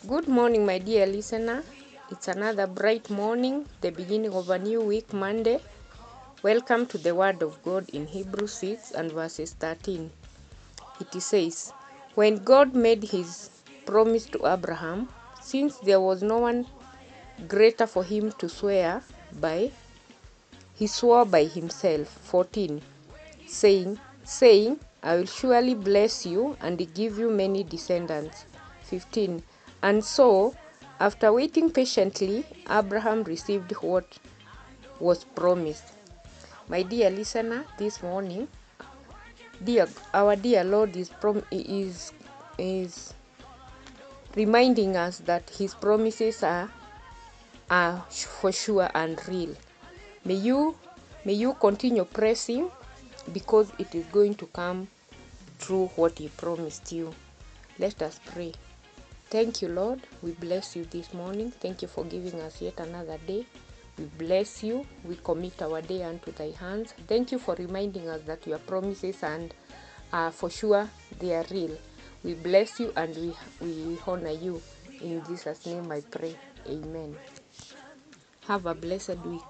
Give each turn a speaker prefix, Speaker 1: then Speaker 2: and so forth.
Speaker 1: Good morning, my dear listener. It's another bright morning, the beginning of a new week, Monday. Welcome to the Word of God in Hebrews 6 and verses 13. It says, When God made his promise to Abraham, since there was no one greater for him to swear by, he swore by himself. 14. Saying, I will surely bless you and give you many descendants. 15. And so, after waiting patiently, Abraham received what was promised. My dear listener, this morning, our dear Lord is reminding us that his promises are for sure and real. May you continue pressing, because it is going to come true what he promised you. Let us pray. Thank you, Lord. We bless you this morning. Thank you for giving us yet another day. We bless you. We commit our day unto thy hands. Thank you for reminding us that your promises are for sure, they are real. We bless you and we honor you. In Jesus' name I pray. Amen. Have a blessed week.